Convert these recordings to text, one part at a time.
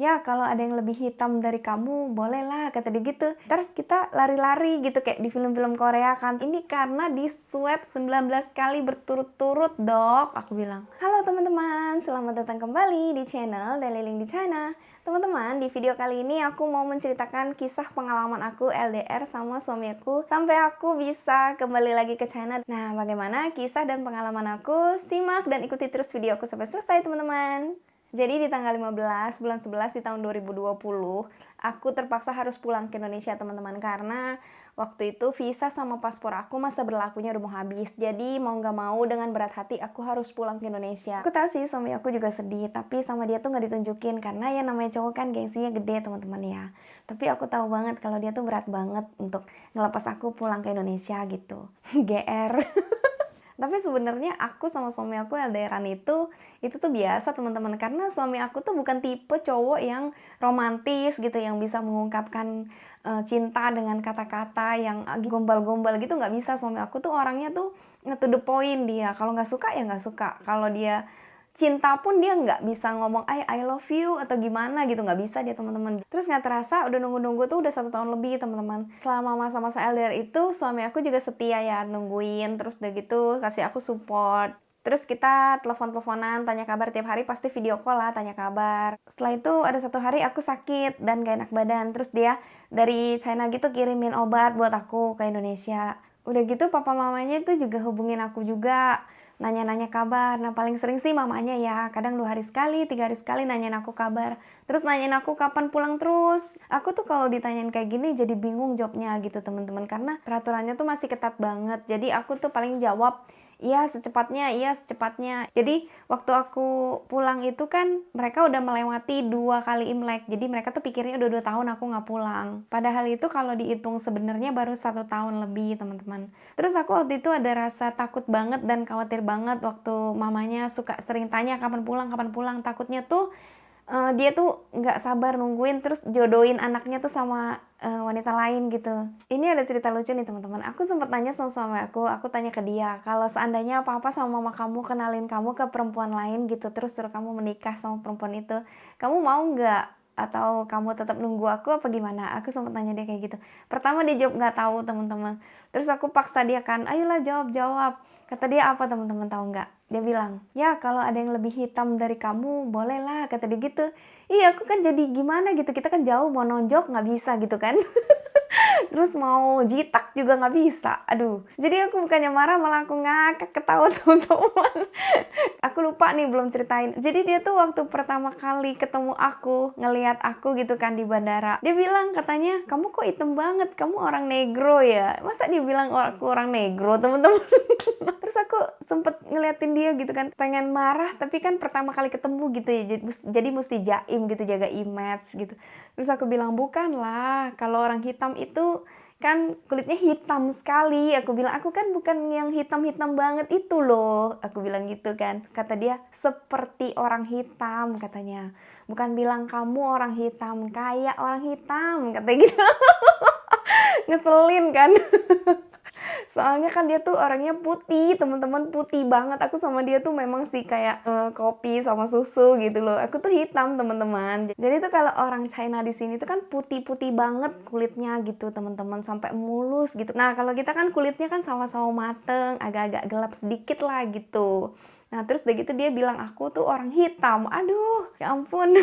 ya kalau ada yang lebih hitam dari kamu, bolehlah, kata dia gitu. Ntar kita lari-lari gitu kayak di film-film Korea kan. Ini karena di swab 19 kali berturut-turut, Dok, aku bilang. Halo teman-teman, selamat datang kembali di channel Daily Link di China. Teman-teman, di video kali ini aku mau menceritakan kisah pengalaman aku LDR sama suami aku sampai aku bisa kembali lagi ke China. Nah, bagaimana kisah dan pengalaman aku? Simak dan ikuti terus video aku sampai selesai, teman-teman. Jadi di tanggal 15 bulan 11 di tahun 2020, aku terpaksa harus pulang ke Indonesia, teman-teman, karena waktu itu visa sama paspor aku masa berlakunya udah mau habis. Jadi mau nggak mau dengan berat hati aku harus pulang ke Indonesia. Aku tahu sih suami aku juga sedih, tapi sama dia tuh nggak ditunjukin karena ya namanya cowok kan gengsinya gede, teman-teman ya. Tapi aku tahu banget kalau dia tuh berat banget untuk ngelepas aku pulang ke Indonesia gitu. GR. Tapi sebenarnya aku sama suami aku LDRan itu tuh biasa, teman-teman, karena suami aku tuh bukan tipe cowok yang romantis gitu, yang bisa mengungkapkan cinta dengan kata-kata yang gombal-gombal gitu, nggak bisa. Suami aku tuh orangnya tuh to the point. Dia kalau nggak suka ya nggak suka, kalau dia cinta pun dia nggak bisa ngomong I love you atau gimana gitu, nggak bisa dia, teman-teman. Terus nggak terasa udah nunggu-nunggu tuh udah 1 tahun lebih, teman-teman. Selama masa-masa LDR itu suami aku juga setia ya, nungguin, terus udah gitu kasih aku support. Terus kita telepon-teleponan, tanya kabar tiap hari, pasti video call lah, tanya kabar. Setelah itu ada 1 hari aku sakit dan gak enak badan. Terus dia dari China gitu kirimin obat buat aku ke Indonesia. Udah gitu papa mamanya itu juga hubungin aku juga, nanya-nanya kabar. Nah paling sering sih mamanya ya, kadang 2 hari sekali, 3 hari sekali nanyain aku kabar. Terus nanyain aku kapan pulang terus. Aku tuh kalau ditanyain kayak gini jadi bingung jawabnya gitu, teman-teman, karena peraturannya tuh masih ketat banget. Jadi aku tuh paling jawab iya secepatnya, iya secepatnya. Jadi waktu aku pulang itu kan mereka udah melewati 2 kali Imlek. Jadi mereka tuh pikirnya udah 2 tahun aku nggak pulang. Padahal itu kalau dihitung sebenarnya baru 1 tahun lebih, teman-teman. Terus aku waktu itu ada rasa takut banget dan khawatir banget waktu mamanya suka sering tanya kapan pulang, kapan pulang. Takutnya tuh dia tuh nggak sabar nungguin terus jodohin anaknya tuh sama wanita lain gitu. Ini ada cerita lucu nih, teman-teman. Aku sempat tanya sama suami aku tanya ke dia, kalau seandainya papa sama mama kamu kenalin kamu ke perempuan lain gitu, terus suruh kamu menikah sama perempuan itu, kamu mau nggak? Atau kamu tetap nunggu aku apa gimana? Aku sempat tanya dia kayak gitu. Pertama dia jawab nggak tahu, teman-teman. Terus aku paksa dia kan, ayolah jawab. Kata dia apa, teman-teman, tahu nggak? Dia bilang, ya kalau ada yang lebih hitam dari kamu, bolehlah, kata dia gitu. Iya, aku kan jadi gimana gitu, kita kan jauh, mau nonjok nggak bisa gitu kan. Terus mau jitak juga nggak bisa. Aduh, jadi aku bukannya marah malah aku ngakak ketawa, teman-teman. Aku lupa nih belum ceritain. Jadi dia tuh waktu pertama kali ketemu aku, ngelihat aku gitu kan di bandara, dia bilang katanya, kamu kok hitam banget, kamu orang negro ya. Masa dia bilang aku orang negro, teman-teman. Terus aku sempet ngeliatin dia gitu kan, pengen marah tapi kan pertama kali ketemu gitu ya, jadi mesti jaim gitu, jaga image gitu. Terus aku bilang, bukan lah, kalau orang hitam itu kan kulitnya hitam sekali. Aku bilang, aku kan bukan yang hitam-hitam banget itu loh. Aku bilang gitu kan. Kata dia, seperti orang hitam katanya. Bukan bilang kamu orang hitam, kayak orang hitam, katanya gitu. Ngeselin kan. Soalnya kan dia tuh orangnya putih, teman-teman, putih banget. Aku sama dia tuh memang sih kayak kopi sama susu gitu loh. Aku tuh hitam, teman-teman. Jadi tuh kalau orang China di sini tuh kan putih-putih banget kulitnya gitu, teman-teman, sampai mulus gitu. Nah, kalau kita kan kulitnya kan sama-sama mateng, agak-agak gelap sedikit lah gitu. Nah, terus udah gitu dia bilang aku tuh orang hitam. Aduh, ya ampun.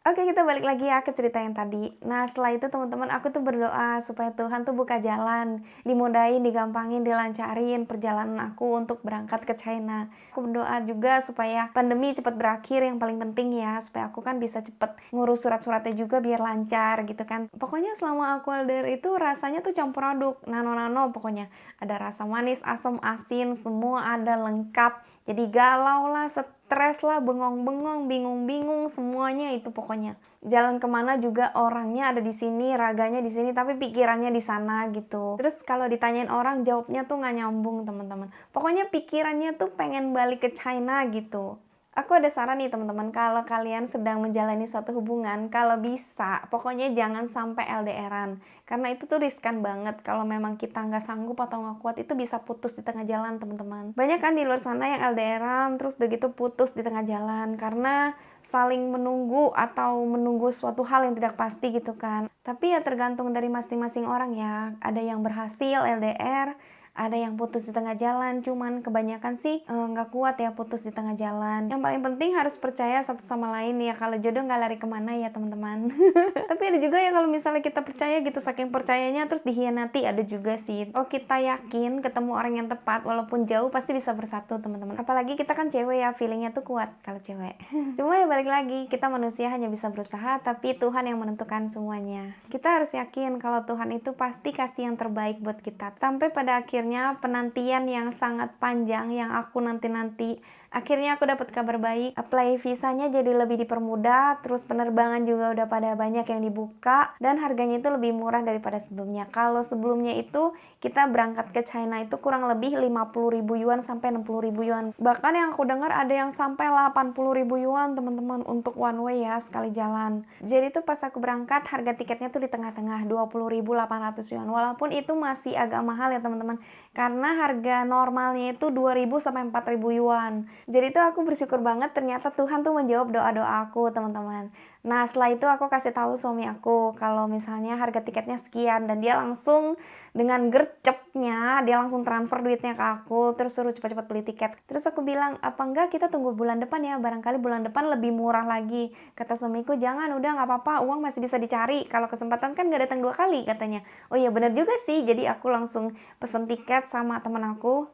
Oke, kita balik lagi ya ke cerita yang tadi. Nah, setelah itu teman-teman, aku tuh berdoa supaya Tuhan tuh buka jalan, dimudahin, digampangin, dilancarin perjalanan aku untuk berangkat ke China. Aku berdoa juga supaya pandemi cepat berakhir, yang paling penting ya, supaya aku kan bisa cepet ngurus surat-suratnya juga biar lancar gitu kan. Pokoknya selama aku LDR itu rasanya tuh campur aduk, nano-nano pokoknya. Ada rasa manis, asam, asin, semua ada lengkap. Jadi galau lah, stres lah, bengong-bengong, bingung-bingung, semuanya itu pokoknya. Jalan kemana juga orangnya ada di sini, raganya di sini, tapi pikirannya di sana gitu. Terus kalau ditanyain orang, jawabnya tuh nggak nyambung, teman-teman. Pokoknya pikirannya tuh pengen balik ke China gitu. Aku ada saran nih teman-teman, kalau kalian sedang menjalani suatu hubungan, kalau bisa, pokoknya jangan sampai LDRan. Karena itu tuh riskan banget, kalau memang kita nggak sanggup atau nggak kuat, itu bisa putus di tengah jalan teman-teman. Banyak kan di luar sana yang LDRan, terus udah gitu putus di tengah jalan, karena saling menunggu atau menunggu suatu hal yang tidak pasti gitu kan. Tapi ya tergantung dari masing-masing orang ya, ada yang berhasil LDR, ada yang putus di tengah jalan, cuman kebanyakan sih nggak kuat ya putus di tengah jalan. Yang paling penting harus percaya satu sama lain ya, kalau jodoh nggak lari kemana ya teman-teman. Tapi ada juga ya kalau misalnya kita percaya gitu, saking percayanya terus dihianati, ada juga sih. Kalau kita yakin ketemu orang yang tepat, walaupun jauh pasti bisa bersatu teman-teman. Apalagi kita kan cewek ya, feelingnya tuh kuat kalau cewek. Cuma ya balik lagi, kita manusia hanya bisa berusaha, tapi Tuhan yang menentukan semuanya. Kita harus yakin kalau Tuhan itu pasti kasih yang terbaik buat kita. Sampai pada akhirnya penantian yang sangat panjang yang aku nanti-nanti, akhirnya aku dapat kabar baik. Apply visanya jadi lebih dipermudah, terus penerbangan juga udah pada banyak yang dibuka, dan harganya itu lebih murah daripada sebelumnya. Kalau sebelumnya itu kita berangkat ke China itu kurang lebih 50.000 yuan sampai 60.000 yuan. Bahkan yang aku dengar ada yang sampai 80.000 yuan teman-teman untuk one way ya, sekali jalan. Jadi tuh pas aku berangkat harga tiketnya tuh di tengah-tengah 20.800 yuan. Walaupun itu masih agak mahal ya teman-teman, karena harga normalnya itu 2.000 sampai 4.000 yuan. Jadi itu aku bersyukur banget, ternyata Tuhan tuh menjawab doa-doa aku teman-teman. Nah setelah itu aku kasih tahu suami aku kalau misalnya harga tiketnya sekian, dan dia langsung dengan gercepnya dia langsung transfer duitnya ke aku, terus suruh cepat-cepat beli tiket. Terus aku bilang, apa enggak kita tunggu bulan depan ya, barangkali bulan depan lebih murah lagi. Kata suamiku, jangan, udah nggak apa-apa, uang masih bisa dicari, kalau kesempatan kan nggak datang 2 kali katanya. Oh iya bener juga sih, jadi aku langsung pesen tiket sama temen aku.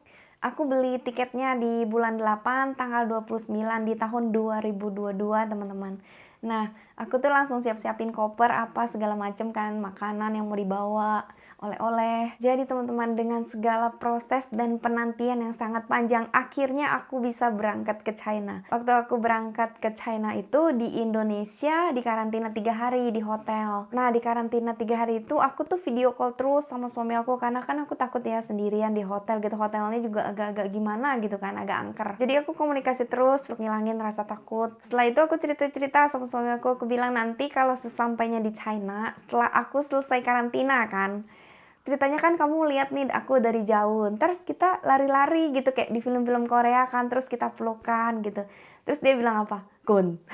Aku beli tiketnya di bulan 8 tanggal 29 di tahun 2022 teman-teman. Nah, aku tuh langsung siap-siapin koper apa segala macem kan, makanan yang mau dibawa, oleh-oleh. Jadi teman-teman, dengan segala proses dan penantian yang sangat panjang, akhirnya aku bisa berangkat ke China. Waktu aku berangkat ke China itu di Indonesia, di karantina 3 hari di hotel. Nah, di karantina 3 hari itu aku tuh video call terus sama suami aku, karena kan aku takut ya sendirian di hotel gitu. Hotelnya juga agak-agak gimana gitu kan, agak angker. Jadi aku komunikasi terus untuk ngilangin rasa takut. Setelah itu aku cerita-cerita sama suami aku bilang nanti kalau sesampainya di China, setelah aku selesai karantina kan, ceritanya kan kamu lihat nih aku dari jauh, ntar kita lari-lari gitu kayak di film-film Korea kan, terus kita pelukan gitu. Terus dia bilang apa? Kun.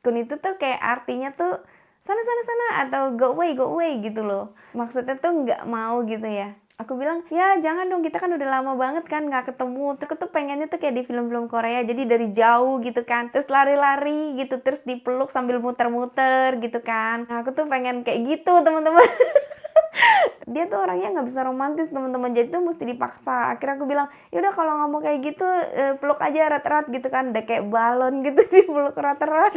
Kun itu tuh kayak artinya tuh sana sana sana atau go away gitu loh. Maksudnya tuh nggak mau gitu ya. Aku bilang, ya jangan dong, kita kan udah lama banget kan nggak ketemu. Terus aku tuh pengennya tuh kayak di film-film Korea, jadi dari jauh gitu kan. Terus lari-lari gitu, terus dipeluk sambil muter-muter gitu kan. Nah, aku tuh pengen kayak gitu teman-teman. Dia tuh orangnya nggak bisa romantis teman-teman, jadi tuh mesti dipaksa. Akhirnya aku bilang, yaudah kalau nggak mau kayak gitu peluk aja erat-erat gitu kan, udah kayak balon gitu dipeluk erat-erat.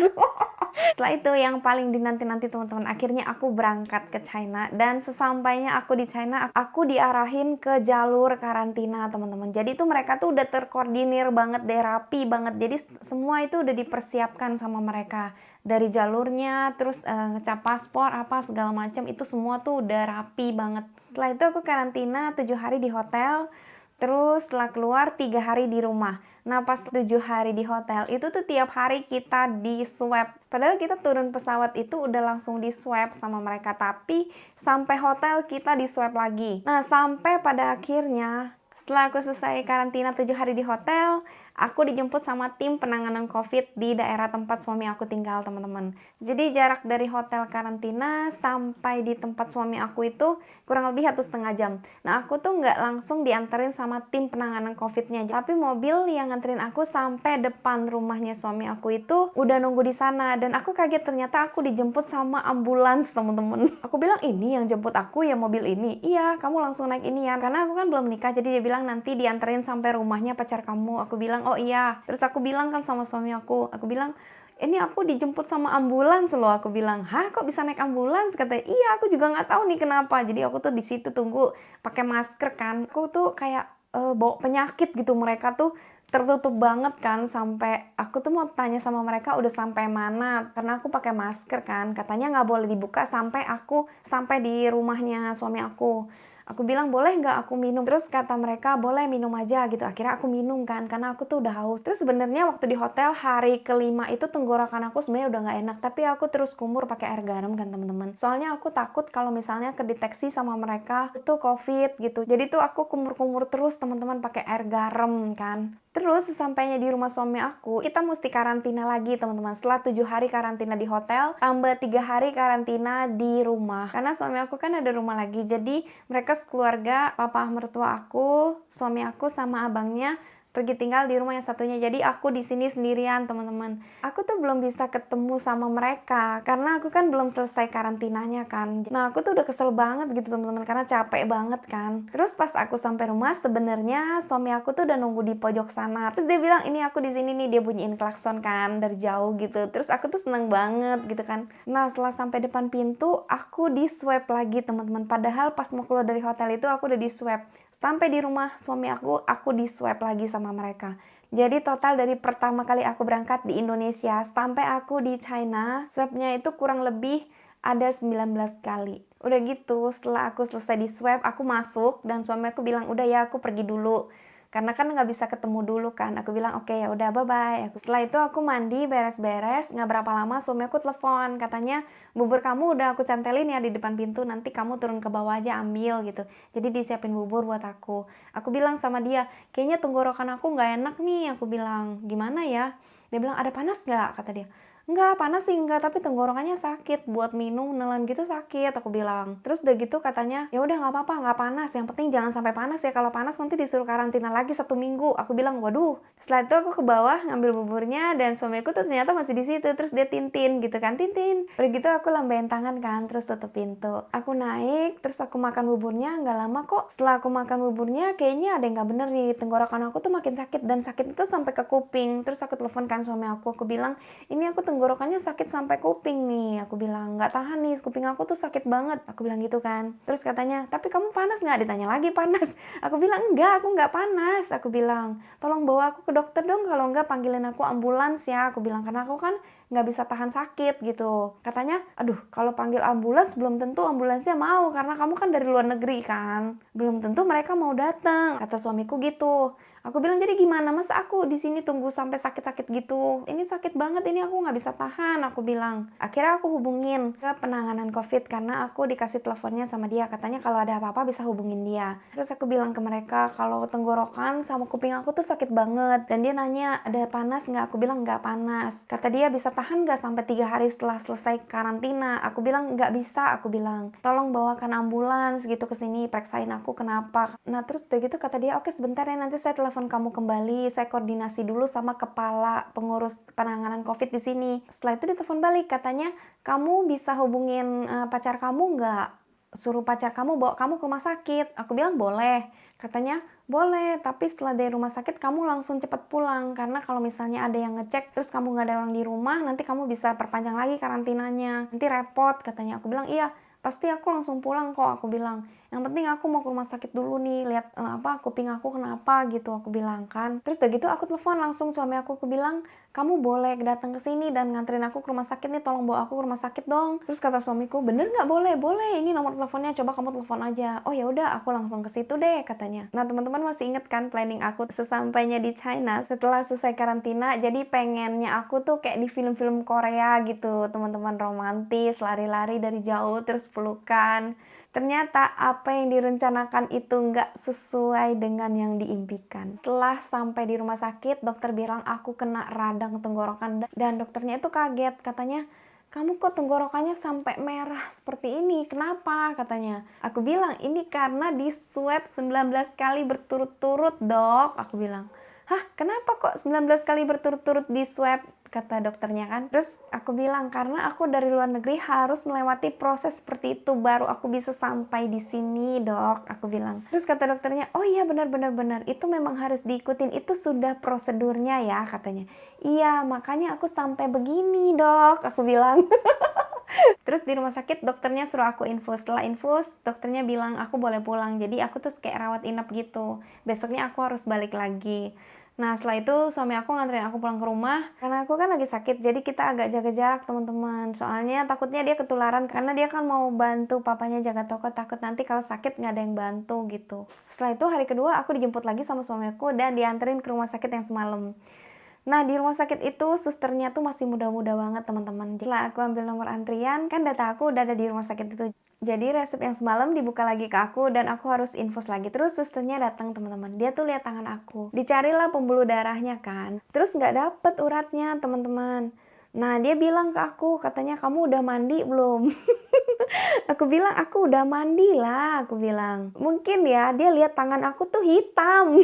Setelah itu yang paling dinanti-nanti teman-teman, akhirnya aku berangkat ke China, dan sesampainya aku di China aku diarahin ke jalur karantina teman-teman. Jadi itu mereka tuh udah terkoordinir banget deh, rapi banget, jadi semua itu udah dipersiapkan sama mereka, dari jalurnya, terus ngecap paspor apa segala macam, itu semua tuh udah rapi banget. Setelah itu aku karantina 7 hari di hotel, terus setelah keluar 3 hari di rumah. Nah pas 7 hari di hotel itu tuh tiap hari kita di swab. Padahal kita turun pesawat itu udah langsung di swab sama mereka, tapi sampai hotel kita di swab lagi. Nah sampai pada akhirnya setelah aku selesai karantina 7 hari di hotel, aku dijemput sama tim penanganan COVID di daerah tempat suami aku tinggal teman-teman. Jadi jarak dari hotel karantina sampai di tempat suami aku itu kurang lebih 1,5 jam. Nah aku tuh nggak langsung dianterin sama tim penanganan COVID-nya, tapi mobil yang nganterin aku sampai depan rumahnya suami aku itu udah nunggu di sana. Dan aku kaget, ternyata aku dijemput sama ambulans teman-teman. Aku bilang, ini yang jemput aku ya mobil ini? Iya, kamu langsung naik ini ya. Karena aku kan belum nikah, jadi dia bilang nanti dianterin sampai rumahnya pacar kamu. Aku bilang, oh iya. Terus aku bilang kan sama suami aku bilang, ini aku dijemput sama ambulans loh. Aku bilang, hah kok bisa naik ambulans? Katanya, iya aku juga nggak tahu nih kenapa. Jadi aku tuh di situ tunggu pakai masker kan. Aku tuh kayak bawa penyakit gitu. Mereka tuh tertutup banget kan, sampai aku tuh mau tanya sama mereka udah sampai mana, karena aku pakai masker kan. Katanya nggak boleh dibuka sampai aku sampai di rumahnya suami aku. Aku bilang, boleh nggak aku minum? Terus kata mereka, boleh minum aja gitu. Akhirnya aku minum kan, karena aku tuh udah haus. Terus sebenarnya waktu di hotel hari kelima itu tenggorokan aku sebenarnya udah nggak enak, tapi aku terus kumur pakai air garam kan teman-teman. Soalnya aku takut kalau misalnya kedeteksi sama mereka itu COVID gitu. Jadi tuh aku kumur-kumur terus teman-teman pakai air garam kan. Terus sesampainya di rumah suami aku, kita mesti karantina lagi teman-teman. Setelah 7 hari karantina di hotel, tambah 3 hari karantina di rumah. Karena suami aku kan ada rumah lagi, jadi mereka sekeluarga, papa mertua aku, suami aku sama abangnya pergi tinggal di rumah yang satunya. Jadi aku di sini sendirian teman-teman. Aku tuh belum bisa ketemu sama mereka karena aku kan belum selesai karantinanya kan. Nah aku tuh udah kesel banget gitu teman-teman karena capek banget kan. Terus pas aku sampai rumah sebenarnya suami aku tuh udah nunggu di pojok sana. Terus dia bilang ini aku di sini nih, dia bunyiin klakson kan dari jauh gitu. Terus aku tuh seneng banget gitu kan. Nah setelah sampai depan pintu aku di swab lagi teman-teman. Padahal pas mau keluar dari hotel itu aku udah di swab. Sampai di rumah suami aku di swab lagi sama mereka. Jadi total dari pertama kali aku berangkat di Indonesia sampai aku di China, swabnya itu kurang lebih ada 19 kali. Udah gitu, setelah aku selesai di swab, aku masuk dan suami aku bilang, udah ya aku pergi dulu. Karena kan nggak bisa ketemu dulu kan. Aku bilang, oke ya udah bye-bye. Setelah itu aku mandi, beres-beres. Nggak berapa lama suami aku telepon. Katanya, bubur kamu udah aku cantelin ya di depan pintu. Nanti kamu turun ke bawah aja ambil gitu. Jadi disiapin bubur buat aku. Aku bilang sama dia, kayaknya tenggorokan aku nggak enak nih. Aku bilang, gimana ya? Dia bilang, ada panas nggak? Kata dia. Enggak, panas sih enggak, tapi tenggorokannya sakit. Buat minum, nelan gitu sakit, aku bilang. Terus udah gitu katanya, ya udah nggak apa-apa, nggak panas. Yang penting jangan sampai panas ya. Kalau panas nanti disuruh karantina lagi 1 minggu. Aku bilang, waduh. Setelah itu aku ke bawah ngambil buburnya dan suamiku tuh ternyata masih di situ. Terus dia tintin gitu kan, tintin. Udah gitu aku lambain tangan kan, terus tutup pintu. Aku naik, terus aku makan buburnya. Nggak lama kok. Setelah aku makan buburnya, kayaknya ada yang nggak bener nih. Tenggorokan aku tuh makin sakit dan sakit itu sampai ke kuping. Terus aku telepon kan suami aku bilang, ini aku tenggorokannya sakit sampai kuping nih. Aku bilang, nggak tahan nih, kuping aku tuh sakit banget. Aku bilang gitu kan. Terus katanya, tapi kamu panas nggak? Ditanya lagi panas. Aku bilang, enggak, aku nggak panas. Aku bilang, tolong bawa aku ke dokter dong. Kalau nggak panggilin aku ambulans ya. Aku bilang, karena aku kan nggak bisa tahan sakit gitu. Katanya, aduh kalau panggil ambulans belum tentu ambulansnya mau. Karena kamu kan dari luar negeri kan. Belum tentu mereka mau datang. Kata suamiku gitu. Aku bilang, jadi gimana? Masa aku di sini tunggu sampai sakit-sakit gitu? Ini sakit banget, ini aku nggak bisa tahan, aku bilang. Akhirnya aku hubungin ke penanganan COVID karena aku dikasih teleponnya sama dia. Katanya kalau ada apa-apa bisa hubungin dia. Terus aku bilang ke mereka kalau tenggorokan sama kuping aku tuh sakit banget. Dan dia nanya, ada panas nggak? Aku bilang nggak panas. Kata dia, bisa tahan nggak sampai 3 hari setelah selesai karantina? Aku bilang nggak bisa, aku bilang. Tolong bawakan ambulans gitu ke sini, periksain aku kenapa. Nah terus udah gitu kata dia, oke sebentar ya, nanti saya telepon kamu kembali, saya koordinasi dulu sama kepala pengurus penanganan COVID di sini. Setelah itu ditelepon balik, katanya kamu bisa hubungin pacar kamu nggak? Suruh pacar kamu bawa kamu ke rumah sakit. Aku bilang boleh. Katanya boleh, tapi setelah dari rumah sakit kamu langsung cepat pulang. Karena kalau misalnya ada yang ngecek terus kamu nggak ada orang di rumah, nanti kamu bisa perpanjang lagi karantinanya. Nanti repot katanya. Aku bilang iya, pasti aku langsung pulang kok. Aku bilang, yang penting aku mau ke rumah sakit dulu nih, lihat kuping aku kenapa gitu, aku bilang kan. Terus udah gitu aku telepon langsung suami aku bilang, kamu boleh datang ke sini dan nganterin aku ke rumah sakit nih, tolong bawa aku ke rumah sakit dong. Terus kata suamiku, bener nggak? Boleh, boleh, ini nomor teleponnya, coba kamu telepon aja. Oh ya udah, aku langsung ke situ deh katanya. Nah teman-teman masih inget kan planning aku sesampainya di China setelah selesai karantina, jadi pengennya aku tuh kayak di film-film Korea gitu, teman-teman, romantis, lari-lari dari jauh terus pelukan. Ternyata apa yang direncanakan itu nggak sesuai dengan yang diimpikan. Setelah sampai di rumah sakit, dokter bilang aku kena radang tenggorokan dan dokternya itu kaget. Katanya, kamu kok tenggorokannya sampai merah seperti ini? Kenapa? Katanya. Aku bilang, ini karena di swab 19 kali berturut-turut, dok. Aku bilang, hah, kenapa kok 19 kali berturut-turut di swab? Kata dokternya kan. Terus aku bilang, karena aku dari luar negeri harus melewati proses seperti itu baru aku bisa sampai di sini, dok. Aku bilang. Terus kata dokternya, oh iya benar, itu memang harus diikutin, itu sudah prosedurnya ya, katanya. Iya, makanya aku sampai begini, dok. Aku bilang. Terus di rumah sakit dokternya suruh aku infus. Setelah infus, dokternya bilang aku boleh pulang. Jadi aku tuh kayak rawat inap gitu. Besoknya aku harus balik lagi. Nah, setelah itu suami aku nganterin aku pulang ke rumah, karena aku kan lagi sakit, jadi kita agak jaga jarak teman-teman. Soalnya takutnya dia ketularan, karena dia kan mau bantu papanya jaga toko, takut nanti kalau sakit nggak ada yang bantu gitu. Setelah itu hari kedua aku dijemput lagi sama suamiku dan dianterin ke rumah sakit yang semalam. Nah, di rumah sakit itu susternya tuh masih muda-muda banget teman-teman. Setelah aku ambil nomor antrian, kan data aku udah ada di rumah sakit itu. Jadi resep yang semalam dibuka lagi ke aku dan aku harus infus lagi. Terus susternya datang teman-teman. Dia tuh lihat tangan aku. Dicarilah pembuluh darahnya kan. Terus nggak dapet uratnya teman-teman. Nah, dia bilang ke aku, katanya kamu udah mandi belum? Aku bilang aku udah mandi lah, aku bilang. Mungkin ya dia lihat tangan aku tuh hitam.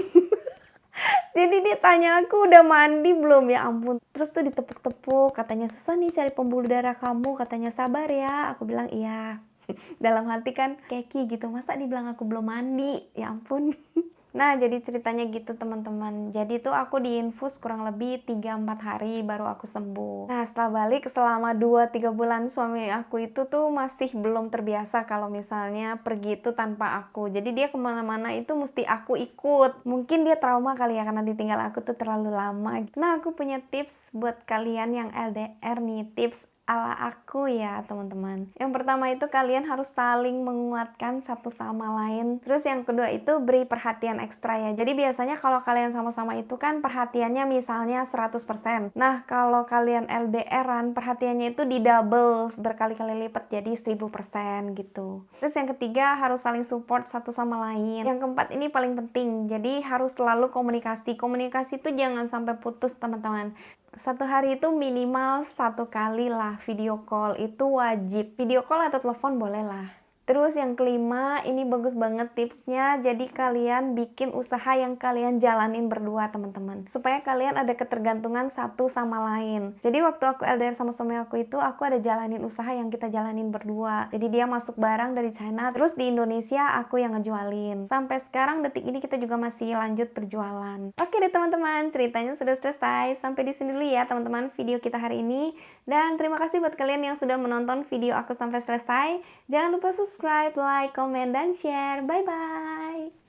Jadi dia tanya aku udah mandi belum, ya ampun. Terus tuh ditepuk-tepuk, katanya susah nih cari pembuluh darah kamu, katanya sabar ya. Aku bilang iya. Dalam hati kan keki gitu, masa dibilang aku belum mandi, ya ampun. Nah, jadi ceritanya gitu teman-teman. Jadi tuh aku diinfus kurang lebih 3-4 hari baru aku sembuh. Nah, setelah balik selama 2-3 bulan suami aku itu tuh masih belum terbiasa kalau misalnya pergi itu tanpa aku. Jadi dia kemana-mana itu mesti aku ikut. Mungkin dia trauma kali ya karena ditinggal aku tuh terlalu lama. Nah, aku punya tips buat kalian yang LDR nih. Tips ala aku ya teman-teman. Yang pertama itu kalian harus saling menguatkan satu sama lain. Terus yang kedua itu beri perhatian ekstra ya. Jadi biasanya kalau kalian sama-sama itu kan perhatiannya misalnya 100%. Nah, kalau kalian LDR-an perhatiannya itu di double berkali-kali lipat jadi 1000% gitu. Terus yang ketiga harus saling support satu sama lain. Yang keempat ini paling penting. Jadi harus selalu komunikasi. Komunikasi itu jangan sampai putus teman-teman. Satu hari itu minimal 1 kali lah video call, itu wajib. Video call atau telepon boleh lah. Terus yang kelima, ini bagus banget tipsnya. Jadi kalian bikin usaha yang kalian jalanin berdua teman-teman. Supaya kalian ada ketergantungan satu sama lain. Jadi waktu aku LDR sama suami aku itu, aku ada jalanin usaha yang kita jalanin berdua. Jadi dia masuk barang dari China, terus di Indonesia aku yang ngejualin. Sampai sekarang detik ini kita juga masih lanjut berjualan. Oke deh teman-teman, ceritanya sudah selesai. Sampai di sini dulu ya teman-teman video kita hari ini. Dan terima kasih buat kalian yang sudah menonton video aku sampai selesai. Jangan lupa subscribe, like, comment, dan share. Bye-bye.